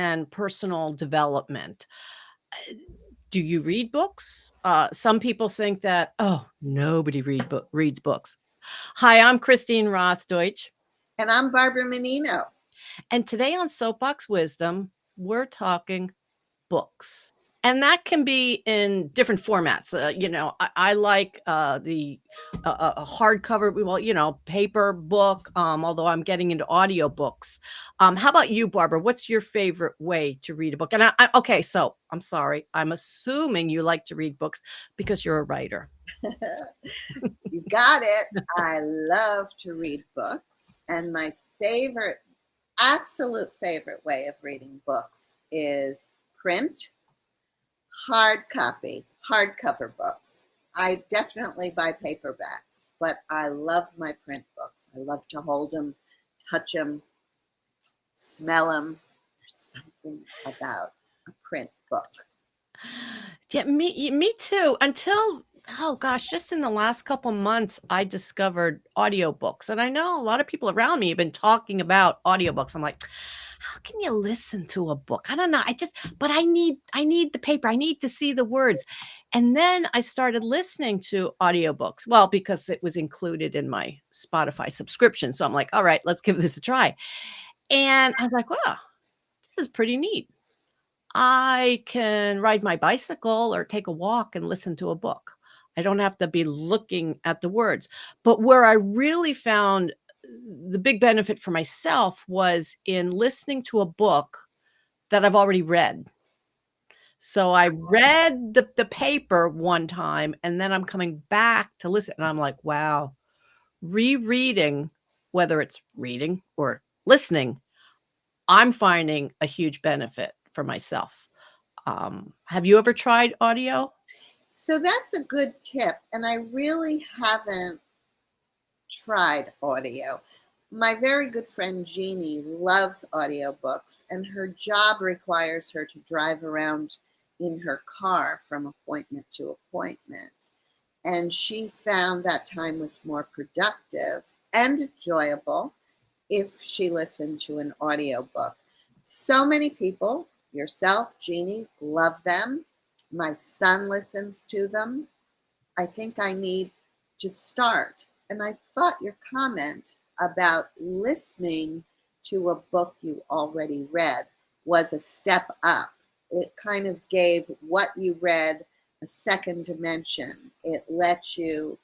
and personal development. Do you read books? Some people think that, oh, nobody reads books. Hi, I'm Christine Rothdeutsch. And I'm Barbara Menino. And today on Soapbox Wisdom, we're talking books. And that can be in different formats. I like the hardcover, paper book, although I'm getting into audiobooks. How about you, Barbara? What's your favorite way to read a book? And okay, so I'm sorry. I'm assuming you like to read books because you're a writer. You got it. I love to read books. And my absolute favorite way of reading books is print, hardcover books. I definitely buy paperbacks, but I love my print books. I love to hold them, touch them, smell them. There's something about a print book. Yeah, me too. Until, oh gosh, just in the last couple months, I discovered audiobooks. And I know a lot of people around me have been talking about audiobooks. I'm like, how can you listen to a book? I don't know. But I need the paper. I need to see the words. And then I started listening to audiobooks. Well, because it was included in my Spotify subscription. So I'm like, all right, let's give this a try. And I was like, wow, this is pretty neat. I can ride my bicycle or take a walk and listen to a book. I don't have to be looking at the words. But where I really found the big benefit for myself was in listening to a book that I've already read. So I read the paper one time and then I'm coming back to listen and I'm like, wow, rereading, whether it's reading or listening, I'm finding a huge benefit for myself. Have you ever tried audio? So that's a good tip. And I really haven't tried audio. My very good friend Jeannie loves audiobooks, and her job requires her to drive around in her car from appointment to appointment. And she found that time was more productive and enjoyable if she listened to an audiobook. So many people, yourself, Jeannie, love them. My son listens to them. I think I need to start. And I thought your comment about listening to a book you already read was a step up. It kind of gave what you read a second dimension. It lets you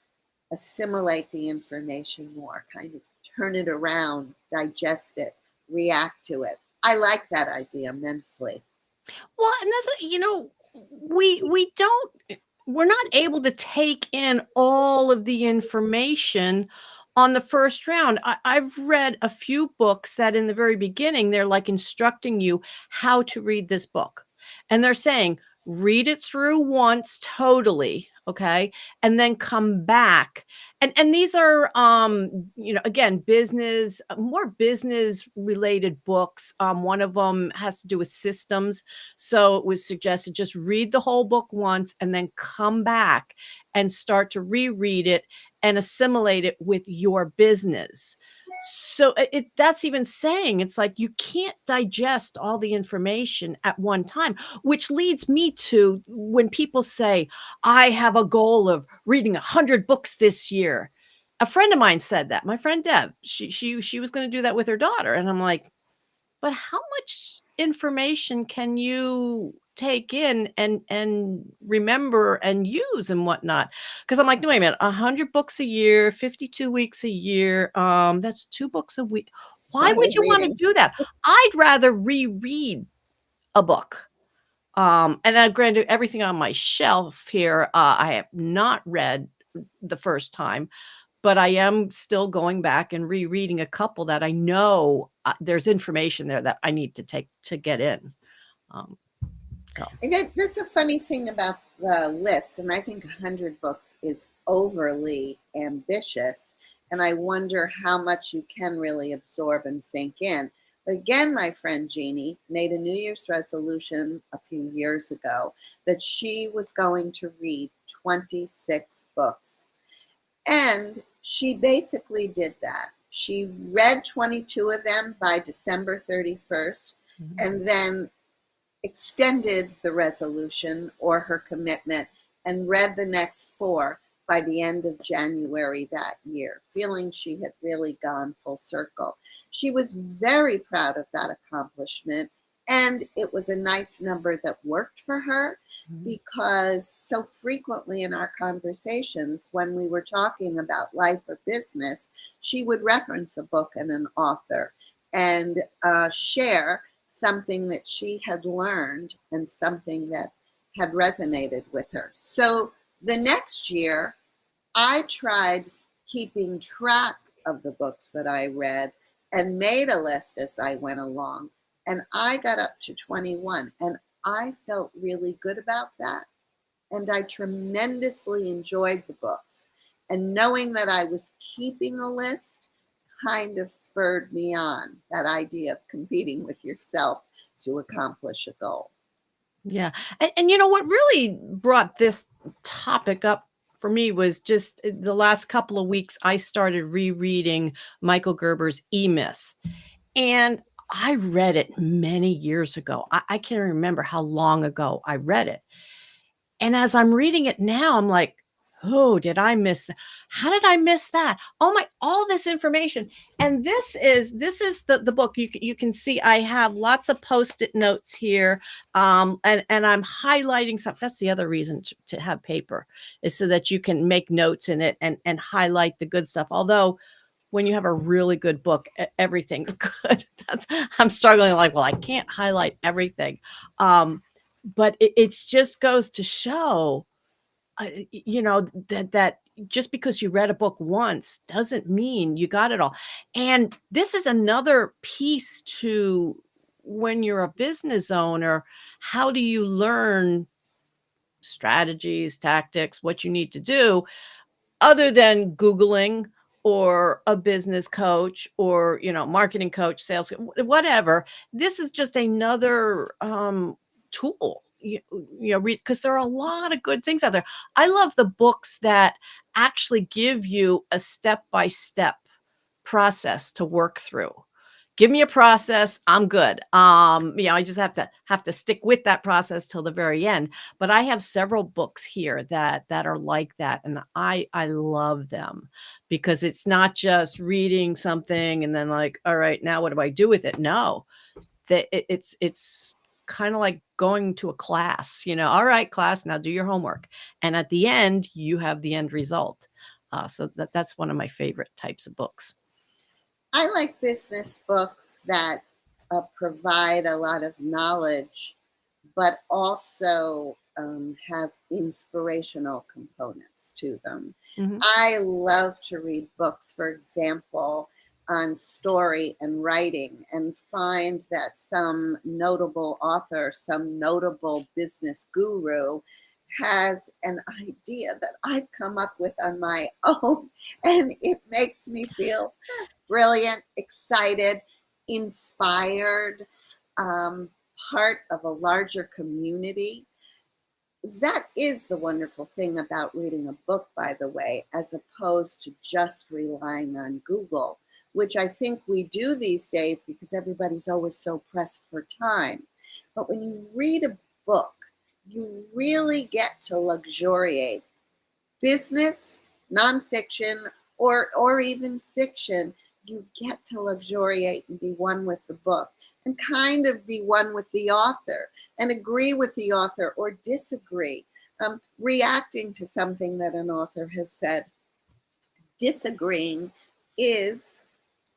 assimilate the information more, kind of turn it around, digest it, react to it. I like that idea immensely. Well, and that's we're not able to take in all of the information on the first round. I've read a few books that in the very beginning, they're like instructing you how to read this book. And they're saying, read it through once totally, okay? And then come back. And these are again, more business related books. One of them has to do with systems. So it was suggested just read the whole book once and then come back and start to reread it and assimilate it with your business. So that's even saying it's like you can't digest all the information at one time, which leads me to when people say, I have a goal of reading 100 books this year. A friend of mine said that. My friend Deb, she was going to do that with her daughter. And I'm like, but how much information can you take in and remember and use and whatnot? Because I'm like, no, wait a minute, 100 books a year, 52 weeks a year, that's 2 books a week. Why would you want to do that? I'd rather reread a book. And granted, everything on my shelf here, I have not read the first time, but I am still going back and rereading a couple that I know there's information there that I need to get in. And that's a funny thing about the list, and I think 100 books is overly ambitious, and I wonder how much you can really absorb and sink in. But again, my friend Jeannie made a New Year's resolution a few years ago that she was going to read 26 books. And she basically did that. She read 22 of them by December 31st. Mhm. and then extended the resolution or her commitment and read the next four by the end of January that year, feeling she had really gone full circle. She was very proud of that accomplishment, and it was a nice number that worked for her Mhm. because so frequently in our conversations, when we were talking about life or business, she would reference a book and an author and share something that she had learned and something that had resonated with her. So the next year, I tried keeping track of the books that I read and made a list as I went along. And I got up to 21, and I felt really good about that. And I tremendously enjoyed the books. And knowing that I was keeping a list kind of spurred me on, that idea of competing with yourself to accomplish a goal. Yeah, and you know what really brought this topic up for me was just the last couple of weeks, I started rereading Michael Gerber's E-Myth, and I read it many years ago. I can't remember how long ago I read it. And as I'm reading it now, I'm like, "Oh, did I miss that? How did I miss that? Oh my, all this information." And this is the book. You can see I have lots of Post-it notes here, and I'm highlighting stuff. That's the other reason to have paper, is so that you can make notes in it and highlight the good stuff. Although when you have a really good book, everything's good. That's I'm struggling like, well, I can't highlight everything. But it's just goes to show, that just because you read a book once doesn't mean you got it all. And this is another piece to when you're a business owner, how do you learn strategies, tactics, what you need to do other than Googling or a business coach or, marketing coach, sales, whatever. This is just another tool, because there are a lot of good things out there. I love the books that actually give you a step by step process to work through. Give me a process, I'm good. I just have to stick with that process till the very end. But I have several books here that are like that, and I love them because it's not just reading something and then like, all right, now what do I do with it? No, it's kind of like going to a class. All right, class, now do your homework, and at the end, you have the end result. So that's one of my favorite types of books. I like business books that provide a lot of knowledge, but also have inspirational components to them. Mhm. I love to read books, for example, on story and writing, and find that some notable author, some notable business guru has an idea that I've come up with on my own, and it makes me feel brilliant, excited, inspired, um, part of a larger community. That is the wonderful thing about reading a book, by the way, as opposed to just relying on Google, which I think we do these days because everybody's always so pressed for time. But when you read a book, you really get to luxuriate business, nonfiction, or even fiction. You get to luxuriate and be one with the book and kind of be one with the author and agree with the author or disagree. Reacting to something that an author has said, disagreeing is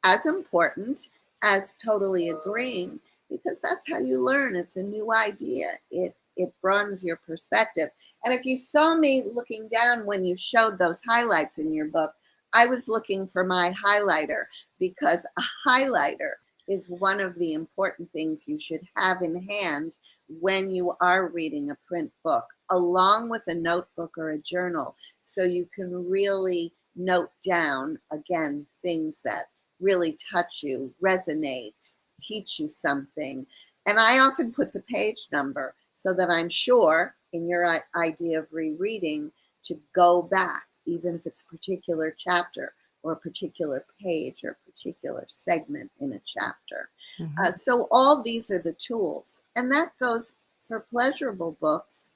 as important as totally agreeing, because that's how you learn. It's a new idea. It broadens your perspective. And if you saw me looking down when you showed those highlights in your book, I was looking for my highlighter, because a highlighter is one of the important things you should have in hand when you are reading a print book, along with a notebook or a journal, so you can really note down, again, things that really touch you, resonate, teach you something. And I often put the page number so that I'm sure in your idea of rereading to go back, even if it's a particular chapter, or a particular page or a particular segment in a chapter. Mhm. So all these are the tools, and that goes for pleasurable books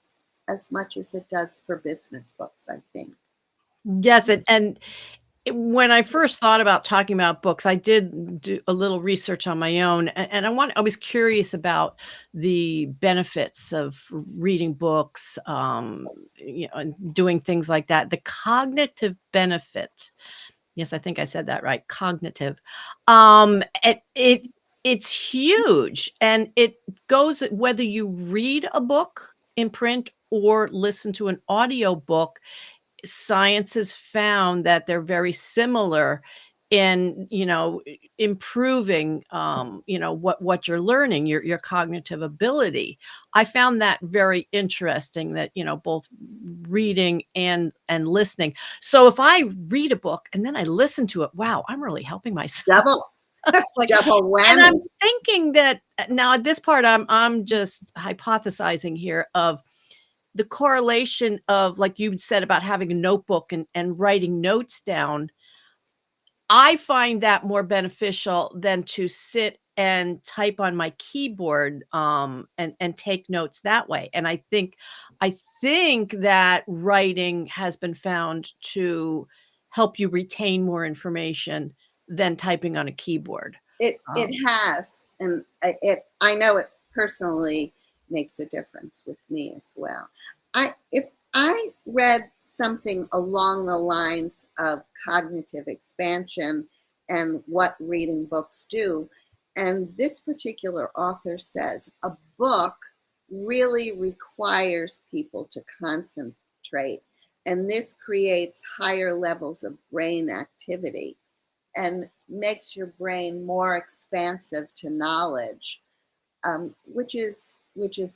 as much as it does for business books, I think. Yes, and when I first thought about talking about books, I did do a little research on my own, and I was curious about the benefits of reading books, and doing things like that. The cognitive benefit. Yes, I think I said that right, cognitive. It's huge, and it goes whether you read a book in print or listen to an audio book. Science has found that they're very similar in, improving, what you're learning, your cognitive ability. I found that very interesting that, both reading and listening. So if I read a book and then I listen to it, wow, I'm really helping myself. Double, It's like, double and I'm whammy. thinking that now at this part, I'm just hypothesizing here of the correlation of, like you said about having a notebook and writing notes down. I find that more beneficial than to sit and type on my keyboard, and take notes that way, and I think that writing has been found to help you retain more information than typing on a keyboard. It Um has, and I know it personally makes a difference with me as well. I if I read something along the lines of cognitive expansion and what reading books do, and this particular author says a book really requires people to concentrate, and this creates higher levels of brain activity and makes your brain more expansive to knowledge, which is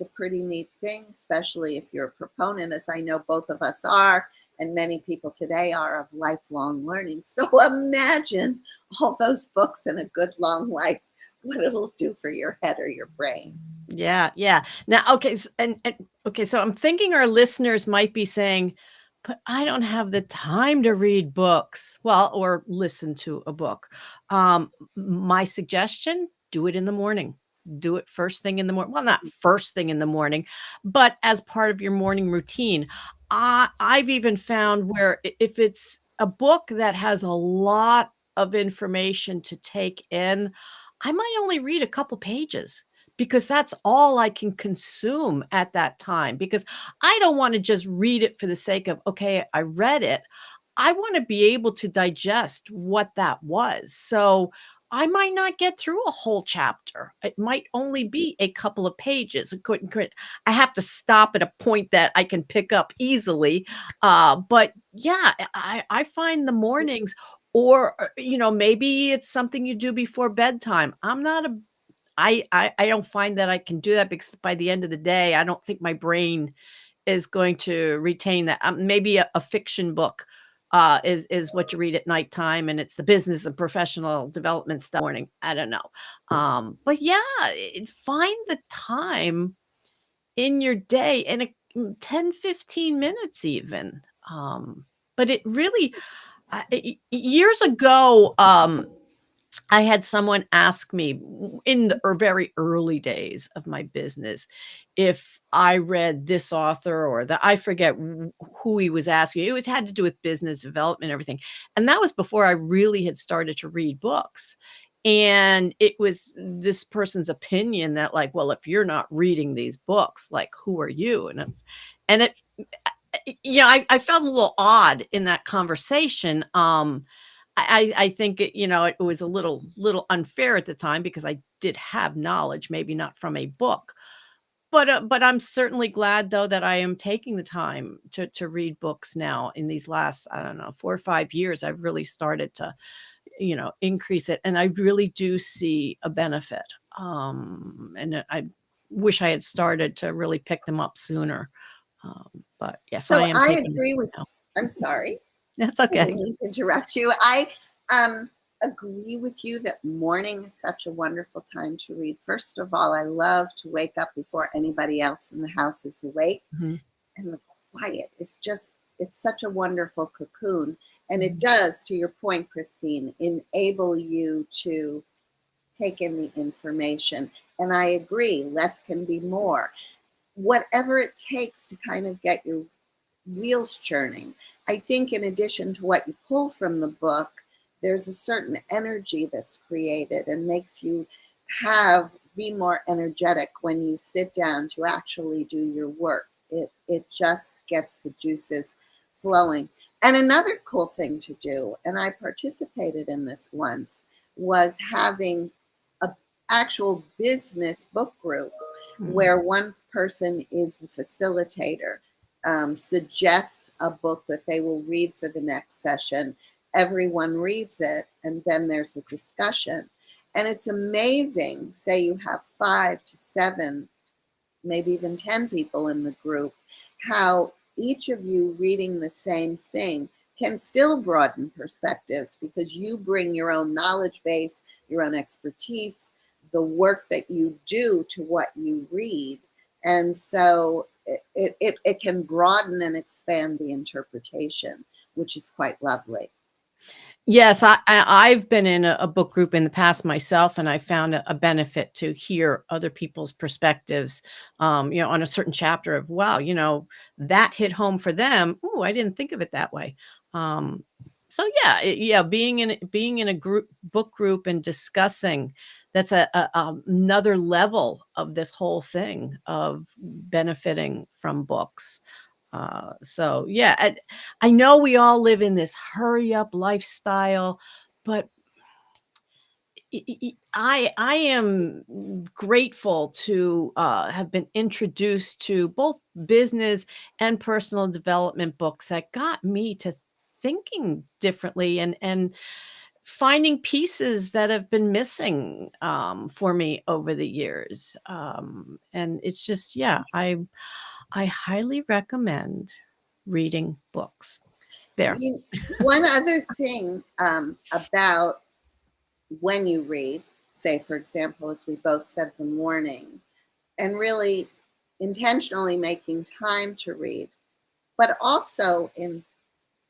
a pretty neat thing, especially if you're a proponent, as I know both of us are, and many people today are, of lifelong learning. So imagine all those books and a good long life, what it'll do for your head or your brain. Yeah, yeah. Now, okay, okay, so I'm thinking our listeners might be saying, "But I don't have the time to read books." Well, or listen to a book. My suggestion, do it in the morning. Do it first thing in the morning. Well, not first thing in the morning, but as part of your morning routine. I've even found where if it's a book that has a lot of information to take in, I might only read a couple pages because that's all I can consume at that time, because I don't wanna just read it for the sake of, "Okay, I read it." I wanna be able to digest what that was, so I might not get through a whole chapter. It might only be a couple of pages. I have to stop at a point that I can pick up easily, but yeah, I find the mornings, or, maybe it's something you do before bedtime. I'm not a I don't find that I can do that because by the end of the day, I don't think my brain is going to retain that. Maybe a fiction book, is what you read at nighttime, and it's the business and professional development stuff morning. I don't know. But yeah, find the time in your day and 10, 15 minutes even. But it really, years ago, I had someone ask me in the very early days of my business if I read this author or that, I forget who he was asking. It was had to do with business development and everything. And that was before I really had started to read books. And it was this person's opinion that, like, well, if you're not reading these books, like, who are you? And it I felt a little odd in that conversation. I think it was a little unfair at the time because I did have knowledge, maybe not from a book, but I'm certainly glad though that I am taking the time to read books now in these last, I don't know, 4 or 5 years. I've really started to, increase it, and I really do see a benefit. And I wish I had started to really pick them up sooner. But yes, I So am I taking the agree time with, now. I'm sorry. That's I didn't okay. mean to interrupt you. I agree with you that morning is such a wonderful time to read. First of all, I love to wake up before anybody else in the house is awake, Mhm. and the quiet is just it's such a wonderful cocoon, and it does, to your point, Christine, enable you to take in the information. And I agree, less can be more. Whatever it takes to kind of get your wheels churning. I think in addition to what you pull from the book, there's a certain energy that's created and makes you be more energetic when you sit down to actually do your work. It just gets the juices flowing. And another cool thing to do, and I participated in this once, was having a actual business book group where one person is the facilitator, suggests a book that they will read for the next session. Everyone reads it, and then there's a discussion. And it's amazing, say you have 5 to 7, maybe even 10 people in the group, how each of you reading the same thing can still broaden perspectives because you bring your own knowledge base, your own expertise, the work that you do to what you read. And so it can broaden and expand the interpretation, which is quite lovely. Yes, I've been in a book group in the past myself, and I found a benefit to hear other people's perspectives, on a certain chapter of, wow, that hit home for them. Oh, I didn't think of it that way. Um, so yeah, being in a book group and discussing, that's another level of this whole thing of benefiting from books. So yeah, I know we all live in this hurry up lifestyle, but I am grateful to have been introduced to both business and personal development books that got me to thinking differently and finding pieces that have been missing for me over the years. And it's just, yeah, I highly recommend reading books. There. One other thing about when you read, say, for example, as we both said, the morning, and really intentionally making time to read, but also in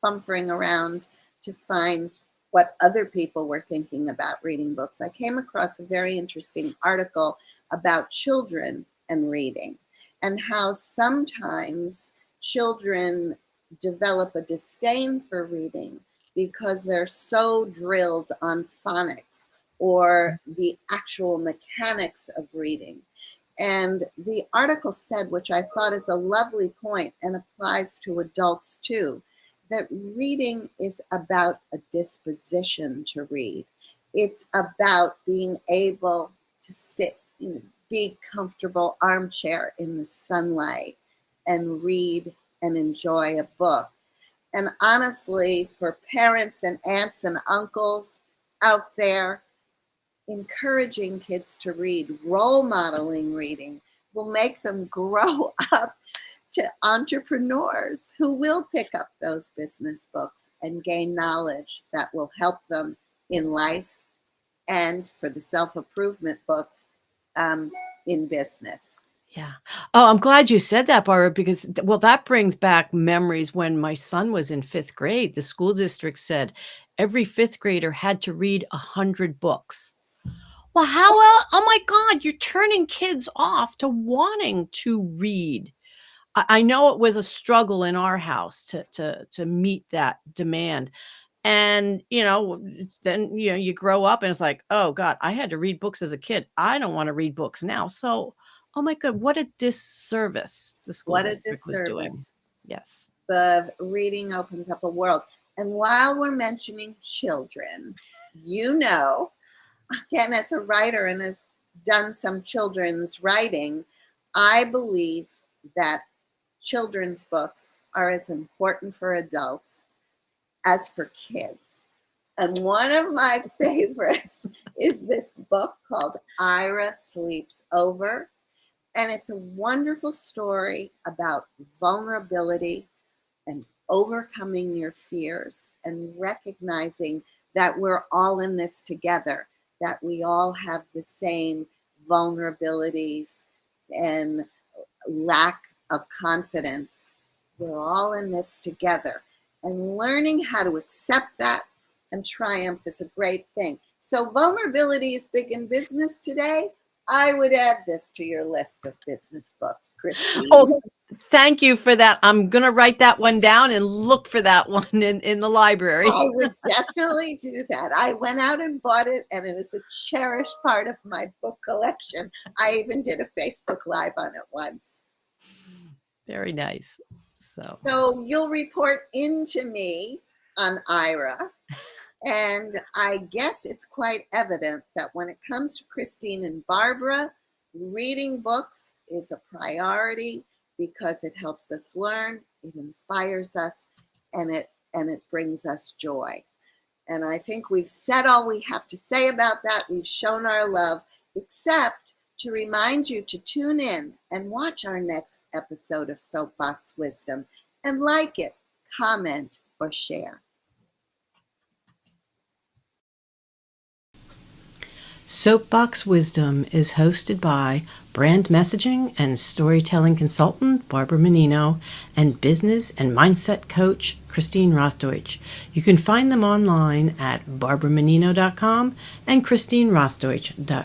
fumfering around to find what other people were thinking about reading books. I came across a very interesting article about children and reading and how sometimes children develop a disdain for reading because they're so drilled on phonics or the actual mechanics of reading. And the article said, which I thought is a lovely point and applies to adults too, that reading is about a disposition to read. It's about being able to sit in a big, comfortable armchair in the sunlight and read and enjoy a book. And honestly, for parents and aunts and uncles out there, encouraging kids to read, role modeling reading, will make them grow up to entrepreneurs who will pick up those business books and gain knowledge that will help them in life and for the self-improvement books in business. Yeah. Oh, I'm glad you said that, Barbara, because well, that brings back memories when my son was in 5th grade. The school district said every 5th grader had to read 100 books. Well, how else? Oh my God, you're turning kids off to wanting to read. I know it was a struggle in our house to meet that demand. And, then, you grow up and it's like, "Oh god, I had to read books as a kid. I don't wanna read books now." So, oh my god, what a disservice the school What a district was doing. disservice. Yes. The reading opens up a world. And while we're mentioning children, again, as a writer and have done some children's writing, I believe that children's books are as important for adults as for kids. And one of my favorites is this book called Ira Sleeps Over. And it's a wonderful story about vulnerability and overcoming your fears and recognizing that we're all in this together, that we all have the same vulnerabilities and lack of confidence We're all in this together. And learning how to accept that and triumph is a great thing. So vulnerability is big in business today. I would add this to your list of business books, Christine. Oh, thank you for that. I'm going to write that one down and look for that one in the library. I would definitely do that. I went out and bought it, and it is a cherished part of my book collection. I even did a Facebook Live on it once. Very nice. So you'll report into me on Ira. And I guess it's quite evident that when it comes to Christine and Barbara, reading books is a priority because it helps us learn, it inspires us, and it brings us joy. And I think we've said all we have to say about that. We've shown our love, except to remind you to tune in and watch our next episode of Soapbox Wisdom and like it, comment, or share. Soapbox Wisdom is hosted by brand messaging and storytelling consultant Barbara Menino and business and mindset coach Christine Rothdeutsch. You can find them online at barbaramenino.com and christinerothdeutsch.com.